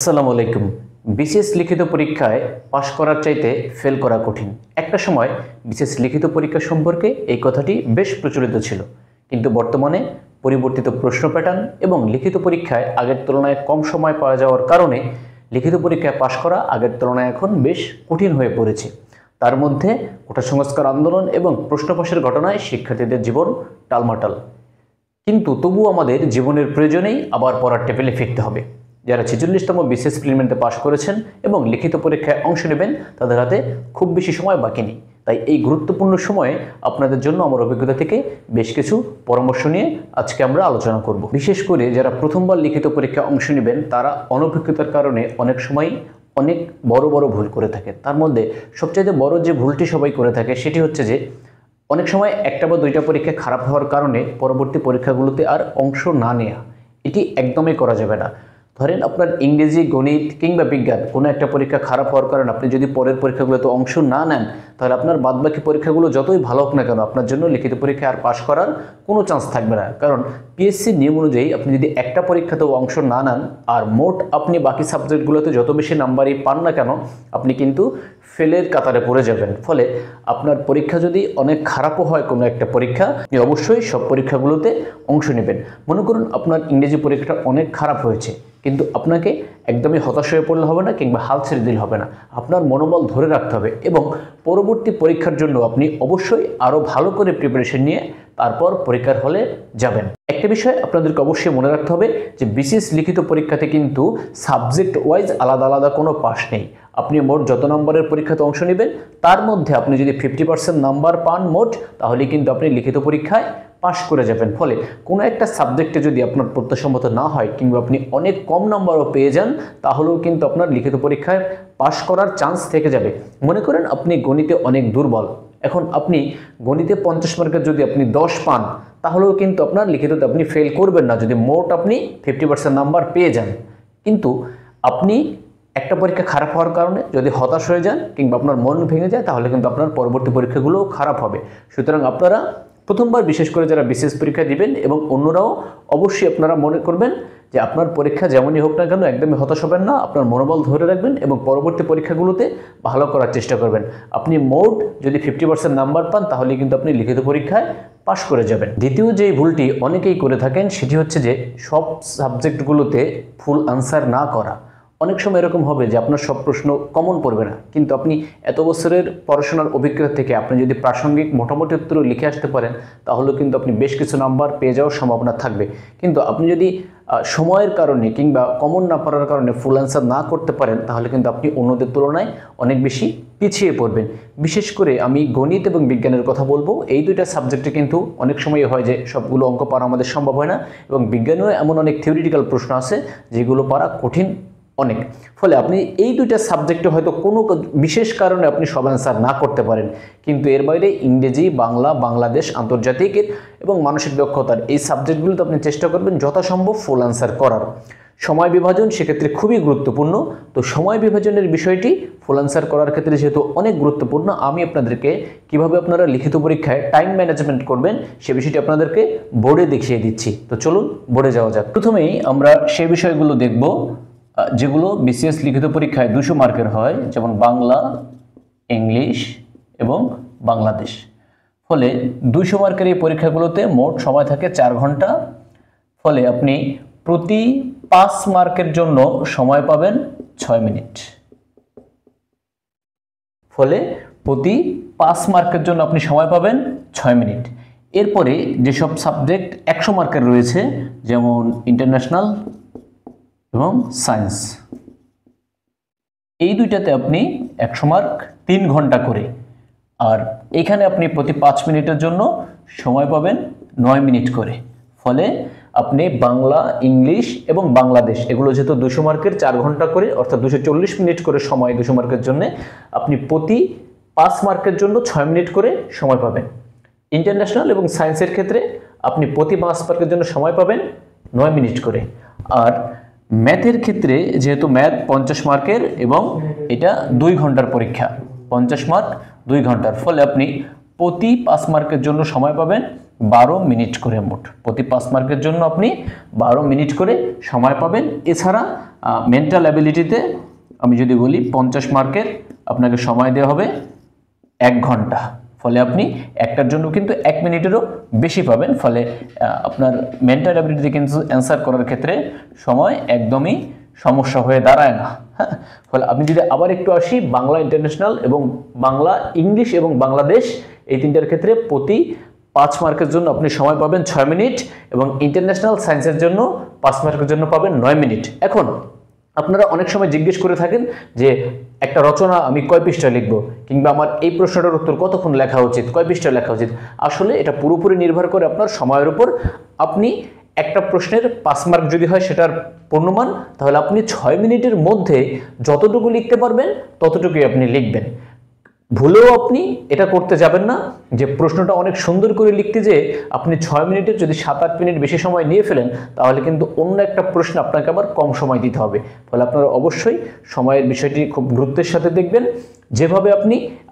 আসসালামু আলাইকুম। বিসিএস লিখিত পরীক্ষায় পাশ করার চাইতে ফেল করা কঠিন। একটা সময় বিসিএস লিখিত পরীক্ষা সম্পর্কে এই কথাটি বেশ প্রচলিত ছিল, কিন্তু বর্তমানে পরিবর্তিত প্রশ্ন প্যাটার্ন এবং লিখিত পরীক্ষায় আগের তুলনায় কম সময় পাওয়া যাওয়ার কারণে লিখিত পরীক্ষায় পাশ করা আগের তুলনায় এখন বেশ কঠিন হয়ে পড়েছে। তার মধ্যে কোটা সংস্কার আন্দোলন এবং প্রশ্ন ফাঁসের ঘটনায় শিক্ষার্থীদের জীবন টালমাটাল। কিন্তু তবুও আমাদের জীবনের প্রয়োজনেই আবার পড়ার টেবিলে ফিরতে হবে। যারা 46তম বিসিএস প্রিলিমিনারিতে পাশ করেছেন এবং লিখিত পরীক্ষায় অংশ নেবেন, তাদের হাতে খুব বেশি সময় বাকি নেই। তাই এই গুরুত্বপূর্ণ সময়ে আপনাদের জন্য আমার অভিজ্ঞতা থেকে বেশ কিছু পরামর্শ নিয়ে আজকে আমরা আলোচনা করব। বিশেষ করে যারা প্রথমবার লিখিত পরীক্ষায় অংশ নেবেন, তারা অনভিজ্ঞতার কারণে অনেক সময় অনেক বড় বড় ভুল করে থাকে। তার মধ্যে সবচেয়ে বড় যে ভুলটি সবাই করে থাকে সেটি হচ্ছে যে অনেক সময় একটা বা দুইটা পরীক্ষা খারাপ হওয়ার কারণে পরবর্তী পরীক্ষাগুলোতে আর অংশ না নেওয়া। এটি একদমই করা যাবে না। ধরেন আপনার ইংরেজি, গণিত কিংবা বিজ্ঞান কোনো একটা পরীক্ষা খারাপ হওয়ার কারণে আপনি যদি পরের পরীক্ষাগুলোতে অংশ না নেন, তাহলে আপনার বাদবাকি পরীক্ষাগুলো যতই ভালো হোক না কেন, আপনার জন্য লিখিত পরীক্ষায় আর পাশ করার কোনো চান্স থাকবে না। কারণ পিএসসির নিয়ম অনুযায়ী আপনি যদি একটা পরীক্ষাতেও অংশ না নেন আর মোট আপনি বাকি সাবজেক্টগুলোতে যত বেশি নাম্বারই পান না কেন, আপনি কিন্তু ফেলের কাতারে পড়ে যাবেন। ফলে আপনার পরীক্ষা যদি অনেক খারাপও হয় কোনো একটা পরীক্ষা, আপনি অবশ্যই সব পরীক্ষাগুলোতে অংশ নেবেন। মনে করুন আপনার ইংরেজি পরীক্ষাটা অনেক খারাপ হয়েছে, কিন্তু আপনাকে একদমই হতাশ হয়ে পড়লে হবে না কিংবা হাল ছেড়ে দিলে হবে না। আপনার মনোবল ধরে রাখতে হবে এবং পরবর্তী পরীক্ষার জন্য আপনি অবশ্যই আরও ভালো করে প্রিপারেশন নিয়ে তারপর পরীক্ষার হলে যাবেন। একটা বিষয় আপনাদেরকে অবশ্যই মনে রাখতে হবে যে বিসিএস লিখিত পরীক্ষাতে কিন্তু সাবজেক্ট ওয়াইজ আলাদা আলাদা কোনো পাস নেই। আপনি মোট যত নম্বরের পরীক্ষাতে অংশ নেবেন, তার মধ্যে আপনি যদি 50% নাম্বার পান মোট, তাহলে কিন্তু আপনি লিখিত পরীক্ষায় পাশ করে যাবেন। ফলে কোনো একটা সাবজেক্টে যদি আপনার প্রত্যাশামত না হয় কিংবা আপনি অনেক কম নাম্বারও পেয়ে যান, তাহলেও কিন্তু আপনার লিখিত পরীক্ষায় পাশ করার চান্স থেকে যাবে। মনে করেন আপনি গণিতে অনেক দুর্বল, এখন আপনি গণিতে 50 মার্কের যদি আপনি 10 পান, তাহলেও কিন্তু আপনার লিখিততে আপনি ফেল করবেন না যদি মোট আপনি 50% নাম্বার পেয়ে যান। কিন্তু আপনি একটা পরীক্ষা খারাপ হওয়ার কারণে যদি হতাশ হয়ে যান কিংবা আপনার মন ভেঙে যায়, তাহলে কিন্তু আপনার পরবর্তী পরীক্ষাগুলোও খারাপ হবে। সুতরাং আপনারা প্রথমবার বিশেষ করে যারা বিসিএস পরীক্ষা দিবেন এবং অন্যরাও অবশ্যই আপনারা মনে করবেন যে আপনার পরীক্ষা যেমনই হোক না কেন একদমই হতাশ হবেন না, আপনার মনোবল ধরে রাখবেন এবং পরবর্তী পরীক্ষাগুলোতে ভালো করার চেষ্টা করবেন। আপনি মোট যদি 50% নাম্বার পান, তাহলে কিন্তু আপনি লিখিত পরীক্ষায় পাশ করে যাবেন। দ্বিতীয় যে ভুলটি অনেকেই করে থাকেন সেটি হচ্ছে যে সব সাবজেক্টগুলোতে ফুল আনসার না করা। অনেক সময় এরকম হবে যে আপনার সব প্রশ্ন কমন পড়বে না, কিন্তু আপনি এত বছরের পড়াশোনার অভিজ্ঞতা থেকে আপনি যদি প্রাসঙ্গিক মোটামুটি উত্তর লিখে আসতে পারেন, তাহলে কিন্তু আপনি বেশ কিছু নাম্বার পেয়ে যাওয়ার সম্ভাবনা থাকবে। কিন্তু আপনি যদি সময়ের কারণে কিংবা কমন না পারার কারণে ফুল অ্যান্সার না করতে পারেন, তাহলে কিন্তু আপনি অন্যদের তুলনায় অনেক বেশি পিছিয়ে পড়বেন। বিশেষ করে আমি গণিত এবং বিজ্ঞানের কথা বলবো। এই দুইটা সাবজেক্টে কিন্তু অনেক সময় হয় যে সবগুলো অঙ্ক পারা আমাদের সম্ভব হয় না, এবং বিজ্ঞানেও এমন অনেক থিওরিটিক্যাল প্রশ্ন আছে যেগুলো পারা কঠিন অনেক। ফলে আপনি এই দুইটা সাবজেক্টে হয়তো কোনো বিশেষ কারণে আপনি সব অ্যান্সার না করতে পারেন, কিন্তু এর বাইরে ইংরেজি, বাংলা, বাংলাদেশ, আন্তর্জাতিক এবং মানসিক দক্ষতার এই সাবজেক্টগুলোতে আপনি চেষ্টা করবেন যথাসম্ভব ফুল অ্যান্সার করার। সময় বিভাজন সেক্ষেত্রে খুবই গুরুত্বপূর্ণ। তো সময় বিভাজনের বিষয়টি ফুল অ্যান্সার করার ক্ষেত্রে যেহেতু অনেক গুরুত্বপূর্ণ, আমি আপনাদেরকে কিভাবে আপনারা লিখিত পরীক্ষায় টাইম ম্যানেজমেন্ট করবেন সে বিষয়টি আপনাদেরকে বোর্ডে দেখিয়ে দিচ্ছি। তো চলুন বোর্ডে যাওয়া যাক। প্রথমেই আমরা সেই বিষয়গুলো দেখব যেগুলো বিসিএস লিখিত পরীক্ষায় 200 মার্কের হয়, যেমন বাংলা, ইংলিশ এবং বাংলাদেশ। ফলে 200 মার্কের এই পরীক্ষাগুলোতে মোট সময় থাকে 4 ঘন্টা। ফলে আপনি প্রতি 5 মার্কের জন্য সময় পাবেন 6 মিনিট। ফলে প্রতি 5 মার্কের জন্য আপনি সময় পাবেন 6 মিনিট। এরপরে যেসব সাবজেক্ট 100 মার্কের রয়েছে, যেমন ইন্টারন্যাশনাল এবং সায়েন্স, এই দুইটাতে আপনি 100 মার্ক 3 ঘন্টা করে, আর এখানে আপনি প্রতি 5 মিনিটের জন্য সময় পাবেন 9 মিনিট করে। ফলে আপনি বাংলা, ইংলিশ এবং বাংলাদেশ এগুলো যেহেতু 200 মার্কের 4 ঘন্টা করে, অর্থাৎ 240 মিনিট করে সময় 200 মার্কের জন্য, আপনি প্রতি 5 মার্কের জন্য 6 মিনিট করে সময় পাবেন। ইন্টারন্যাশনাল এবং সায়েন্সের ক্ষেত্রে আপনি প্রতি 5 মার্কের জন্য সময় পাবেন 9 মিনিট করে। আর ম্যাথের ক্ষেত্রে যেহেতু ম্যাথ 50 মার্কের এবং এটা 2 ঘন্টার পরীক্ষা, 50 মার্ক 2 ঘন্টার, ফলে আপনি প্রতি 5 মার্কের জন্য সময় পাবেন 12 মিনিট করে মোট প্রতি 5 মার্কের জন্য আপনি 12 মিনিট করে সময় পাবেন। এছাড়া মেন্টাল অ্যাবিলিটিতে আমি যদি বলি 50 মার্কের আপনাকে সময় দেওয়া হবে 1 ঘন্টা, ফলে আপনি একটার জন্য কিন্তু 1 মিনিটেরও বেশি পাবেন। ফলে আপনার মেন্টাল অ্যাবিলিটি কিন্তু অ্যান্সার করার ক্ষেত্রে সময় একদমই সমস্যা হয়ে দাঁড়ায় না। হ্যাঁ, ফলে আমি যদি আবার একটু আসি বাংলা ইন্টারন্যাশনাল এবং বাংলা ইংলিশ এবং বাংলাদেশ এই তিনটার ক্ষেত্রে প্রতি 5 মার্কের জন্য আপনি সময় পাবেন 6 মিনিট এবং ইন্টারন্যাশনাল সায়েন্সের জন্য 5 মার্কের জন্য পাবেন 9 মিনিট। এখন আপনারা অনেক সময় জিজ্ঞেস করে থাকেন যে একটা রচনা আমি কয় পৃষ্ঠা লিখব, কিংবা আমার এই প্রশ্নটার উত্তর কতক্ষণ লেখা উচিত, কয় পৃষ্ঠা লেখা উচিত। আসলে এটা পুরোপুরি নির্ভর করে আপনার সময়ের উপর। আপনি একটা প্রশ্নের 5 মার্ক যদি হয় সেটার পূর্ণমান, তাহলে আপনি 6 মিনিটের মধ্যে যতটুকু লিখতে পারবেন ততটুকুই আপনি লিখবেন। ভুলেও আপনি এটা করতে যাবেন না যে প্রশ্নটা অনেক সুন্দর করে লিখতে যেয়ে আপনি 6 মিনিটের যদি 7-8 মিনিট বেশি সময় নিয়ে ফেলেন, তাহলে কিন্তু অন্য একটা প্রশ্ন আপনাকে আবার কম সময় দিতে হবে। ফলে আপনারা অবশ্যই সময়ের বিষয়টি খুব গুরুত্বের সাথে দেখবেন। যেভাবে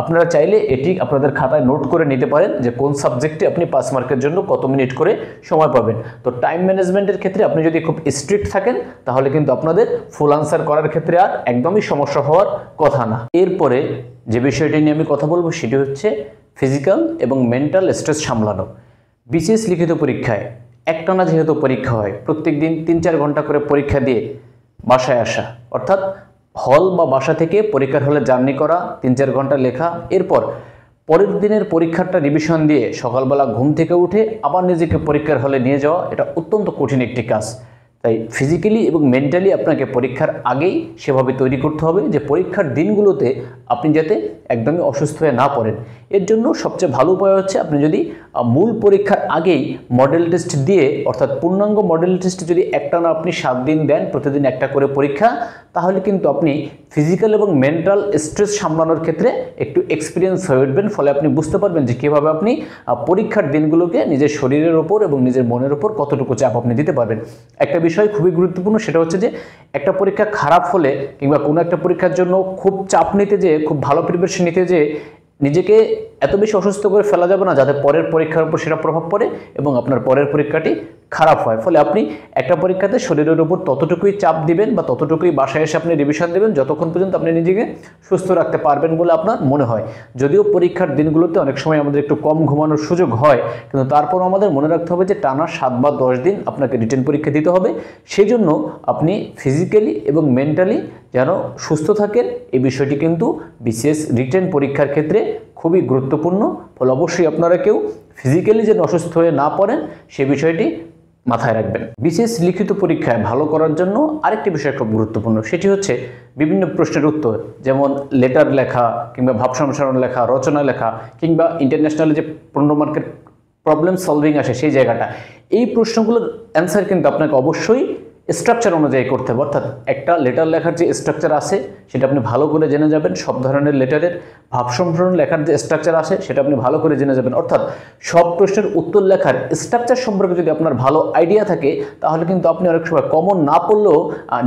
আপনারা চাইলে এটি আপনাদের খাতায় নোট করে নিতে পারেন যে কোন সাবজেক্টে আপনি 5 মার্কের জন্য কত মিনিট করে সময় পাবেন। তো টাইম ম্যানেজমেন্টের ক্ষেত্রে আপনি যদি খুব স্ট্রিক্ট থাকেন, তাহলে কিন্তু আপনাদের ফুল আনসার করার ক্ষেত্রে আর একদমই সমস্যা হওয়ার কথা না। এরপরে যে বিষয়টি নিয়ে আমি কথা বলবো সেটি হচ্ছে ফিজিক্যাল এবং মেন্টাল স্ট্রেস সামলানো। বিসিএস লিখিত পরীক্ষায় একটানা যেহেতু পরীক্ষা হয়, প্রত্যেক দিন 3-4 ঘন্টা করে পরীক্ষা দিয়ে বাসায় আসা, অর্থাৎ হল বা বাসা থেকে পরীক্ষার হলে জার্নি করা, 3-4 ঘন্টা লেখা, এরপর পরের দিনের পরীক্ষাটা রিভিশন দিয়ে সকালবেলা ঘুম থেকে উঠে আবার নিজেকে পরীক্ষার হলে নিয়ে যাওয়া, এটা অত্যন্ত কঠিন একটি কাজ। তাই ফিজিক্যালি এবং মেন্টালি আপনাকে পরীক্ষার আগেই সেভাবে তৈরি করতে হবে যে পরীক্ষার দিনগুলোতে আপনি যাতে একদমই অসুস্থ হয়ে না পড়েন। এর জন্য সবচেয়ে ভালো উপায় হচ্ছে আপনি যদি মূল পরীক্ষার আগেই মডেল টেস্ট দিয়ে, অর্থাৎ পূর্ণাঙ্গ মডেল টেস্ট যদি একটানা আপনি 7 দিন দেন, প্রতিদিন একটা করে পরীক্ষা, তাহলে কিন্তু আপনি ফিজিক্যাল এবং মেন্টাল স্ট্রেস সামলানোর ক্ষেত্রে একটু এক্সপিরিয়েন্স হয়ে উঠবেন। ফলে আপনি বুঝতে পারবেন যে কীভাবে আপনি পরীক্ষার দিনগুলোকে নিজের শরীরের ওপর এবং নিজের মনের ওপর কতটুকু চাপ আপনি দিতে পারবেন। একটা বিষয় খুবই গুরুত্বপূর্ণ, সেটা হচ্ছে যে একটা পরীক্ষা খারাপ হলে কিংবা কোনো একটা পরীক্ষার জন্য খুব চাপ নিতে যেয়ে, খুব ভালো প্রিপারেশন নিতে যেয়ে নিজেকে এত বেশি অসুস্থ করে ফেলা যাবে না যাতে পরের পরীক্ষার উপর সেটা প্রভাব পড়ে এবং আপনার পরের পরীক্ষাটি খারাপ হয়। ফলে আপনি একটা পরীক্ষাতে শরীরের উপর ততটুকুই চাপ দিবেন বা ততটুকুই বাসায় এসে আপনি রিভিশন দেবেন যতক্ষণ পর্যন্ত আপনি নিজেকে সুস্থ রাখতে পারবেন বলে আপনার মনে হয়। যদিও পরীক্ষার দিনগুলোতে অনেক সময় আমাদের একটু কম ঘুমানোর সুযোগ হয়, কিন্তু তারপরও আমাদের মনে রাখতে হবে যে টানা 7 বা 10 দিন আপনাকে রিটেন পরীক্ষা দিতে হবে। সেই জন্য আপনি ফিজিক্যালি এবং মেন্টালি যেন সুস্থ থাকেন, এই বিষয়টি কিন্তু বিসিএস রিটেন পরীক্ষার ক্ষেত্রে খুবই গুরুত্বপূর্ণ। ফলে অবশ্যই আপনারা কেউ ফিজিক্যালি যেন অসুস্থ হয়ে না পড়েন সে বিষয়টি মাথায় রাখবেন। বিসিএস লিখিত পরীক্ষায় ভালো করার জন্য আরেকটি বিষয় খুব গুরুত্বপূর্ণ, সেটি হচ্ছে বিভিন্ন প্রশ্নের উত্তর, যেমন লেটার লেখা কিংবা ভাব সম্প্রসারণ লেখা, রচনা লেখা, কিংবা ইন্টারন্যাশনালে যে 15 মার্কের প্রবলেম সলভিং আসে সেই জায়গাটা। এই প্রশ্নগুলোর অ্যান্সার কিন্তু আপনাকে অবশ্যই স্ট্রাকচার অনুযায়ী করতে হবে। অর্থাৎ একটা লেটার লেখার যে স্ট্রাকচার আছে সেটা আপনি ভালো করে জেনে যাবেন, সব ধরনের লেটারের ভাব সম্প্রসারণ লেখার যে স্ট্রাকচার আছে সেটা আপনি ভালো করে জেনে যাবেন। অর্থাৎ সব প্রশ্নের উত্তর লেখার স্ট্রাকচার সম্পর্কে যদি আপনার ভালো আইডিয়া থাকে, তাহলে কিন্তু আপনি অনেক সময় কমন না পড়লেও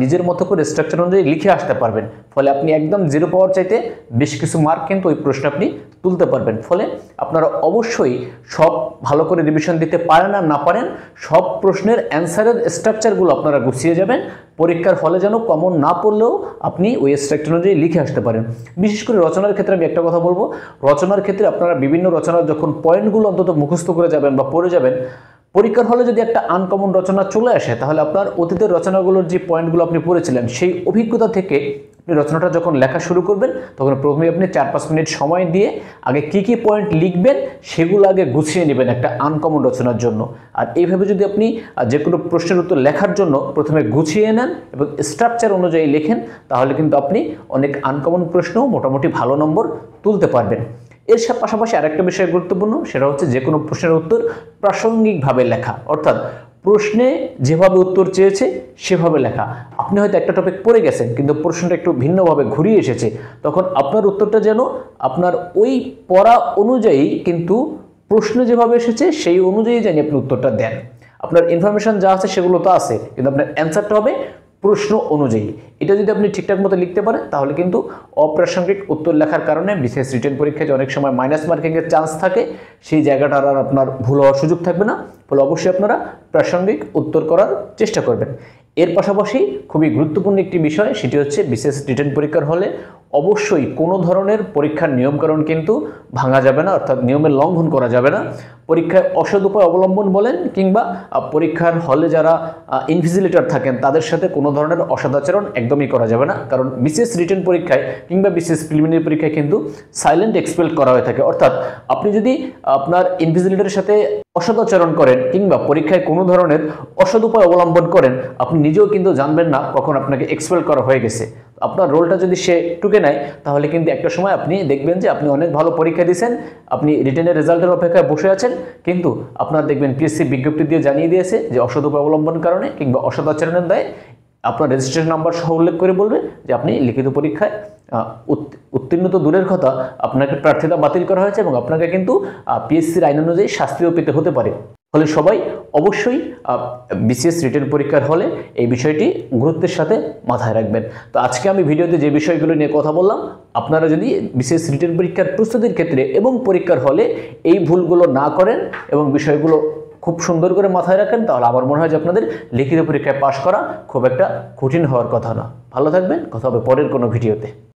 নিজের মতো করে স্ট্রাকচার অনুযায়ী লিখে আসতে পারবেন। ফলে আপনি একদম 0 পাওয়ার চাইতে বেশ কিছু মার্ক কিন্তু ওই প্রশ্নে আপনি তুলতে পারবেন। ফলে আপনারা অবশ্যই সব ভালো করে রিভিশন দিতে পারেন আর না পারেন, সব প্রশ্নের অ্যান্সারের স্ট্রাকচারগুলো আপনারা গুছিয়ে যাবেন। পরীক্ষার ফলে যেন কমন না পড়লেও আপনি ওই স্ট্রাকচার অনুযায়ী লিখে আসতে পারেন। বিশেষ করে রচনার ক্ষেত্রে আমি একটা কথা বলবো, রচনার ক্ষেত্রে আপনারা বিভিন্ন রচনার যখন পয়েন্টগুলো অন্তত মুখস্থ করে যাবেন বা পড়ে যাবেন, পরীক্ষার হলে যদি একটা আনকমন রচনা চলে আসে, তাহলে আপনার অতীতের রচনাগুলোর যে পয়েন্টগুলো আপনি পড়েছিলেন সেই অভিজ্ঞতা থেকে আপনি রচনাটা যখন লেখা শুরু করবেন, তখন প্রথমে আপনি 4-5 মিনিট সময় দিয়ে আগে কি পয়েন্ট লিখবেন সেগুলো আগে গুছিয়ে নেবেন একটা আনকমন রচনার জন্য। আর এইভাবে যদি আপনি যে কোনো প্রশ্নের উত্তর লেখার জন্য প্রথমে গুছিয়ে নেন এবং স্ট্রাকচার অনুযায়ী লেখেন, তাহলে কিন্তু আপনি অনেক আনকমন প্রশ্ন মোটামুটি ভালো নম্বর তুলতে পারবেন। এর পাশাপাশি আরেকটা বিষয় গুরুত্বপূর্ণ, সেটা হচ্ছে যে কোনো প্রশ্নের উত্তর প্রাসঙ্গিকভাবে লেখা। অর্থাৎ প্রশ্নে যেভাবে উত্তর চেয়েছে সেভাবে লেখা। আপনি হয়তো একটা টপিক পড়ে গেছেন কিন্তু প্রশ্নটা একটু ভিন্নভাবে ঘুরিয়ে এসেছে, তখন আপনার উত্তরটা যেন আপনার ওই পড়া অনুযায়ী কিন্তু প্রশ্ন যেভাবে এসেছে সেই অনুযায়ী যেন আপনি উত্তরটা দেন। আপনার ইনফরমেশন যা আছে সেগুলো তো আছে, কিন্তু আপনার অ্যান্সারটা হবে প্রশ্ন অনুযায়ী। এটা যদি আপনি ঠিকঠাক মতো লিখতে পারেন তাহলে কিন্তু অপ্রাসঙ্গিক উত্তর লেখার কারণে বিশেষ রিটেন পরীক্ষায় অনেক সময় মাইনাস মার্কিংয়ের চান্স থাকে, সেই জায়গাটা আর আপনার ভুল হওয়ার সুযোগ থাকবে না। ফলে অবশ্যই আপনারা প্রাসঙ্গিক উত্তর করার চেষ্টা করবেন। এর পাশাপাশি খুবই গুরুত্বপূর্ণ একটি বিষয়, সেটি হচ্ছে বিশেষ রিটেন পরীক্ষার হলে অবশ্যই কোনো ধরনের পরীক্ষার নিয়মকানুন কিন্তু ভাঙা যাবে না, অর্থাৎ নিয়মের লঙ্ঘন করা যাবে না। পরীক্ষায় অসৎ উপায় অবলম্বন বলেন কিংবা পরীক্ষার হলে যারা ইনভিজিলেটর থাকেন তাদের সাথে কোনো ধরনের অসদাচরণ একদমই করা যাবে না। কারণ বিশেষ রিটেন পরীক্ষায় কিংবা বিশেষ প্রিলিমিনারি পরীক্ষায় কিন্তু সাইলেন্ট এক্সপেল করা হয়ে থাকে, অর্থাৎ আপনি যদি আপনার ইনভিজিলেটরের সাথে অসদাচরণ করেন কিংবা পরীক্ষায় কোনো ধরনের অসৎ উপায় অবলম্বন করেন, আপনি নিজেও কিন্তু জানবেন না কখন আপনাকে এক্সপেল করা হয়ে গেছে। আপনার রোলটা যদি সে টুকে নেয় তাহলে কিন্তু একটা সময় আপনি দেখবেন যে আপনি অনেক ভালো পরীক্ষা দিয়েছেন, আপনি রিটেনের রেজাল্টের অপেক্ষায় বসে আছেন, কিন্তু আপনার দেখবেন পিএসসি বিজ্ঞপ্তি দিয়ে জানিয়ে দিয়েছে যে অসৎ উপায় অবলম্বনের কারণে কিংবা অসদাচরণের দায়ে আপনার রেজিস্ট্রেশন নাম্বার সহ উল্লেখ করে বলবে যে আপনি লিখিত পরীক্ষায় উত্তীর্ণ তো দূরের কথা, আপনাকে প্রার্থিতা বাতিল করা হয়েছে এবং আপনাকে কিন্তু পিএসসির আইন অনুযায়ী শাস্তিও পেতে হতে পারে। ফলে সবাই অবশ্যই বিসিএস রিটেন পরীক্ষার হলে এই বিষয়টি গুরুত্বের সাথে মাথায় রাখবেন। তো আজকে আমি ভিডিওতে যে বিষয়গুলো নিয়ে কথা বললাম, আপনারা যদি বিসিএস রিটেন পরীক্ষার প্রস্তুতির ক্ষেত্রে এবং পরীক্ষার হলে এই ভুলগুলো না করেন এবং বিষয়গুলো খুব সুন্দর করে মাথায় রাখেন, তাহলে আমার মনে হয় যে আপনাদের লিখিত পরীক্ষায় পাশ করা খুব একটা কঠিন হওয়ার কথা না। ভালো থাকবেন, কথা হবে পরের কোনো ভিডিওতে।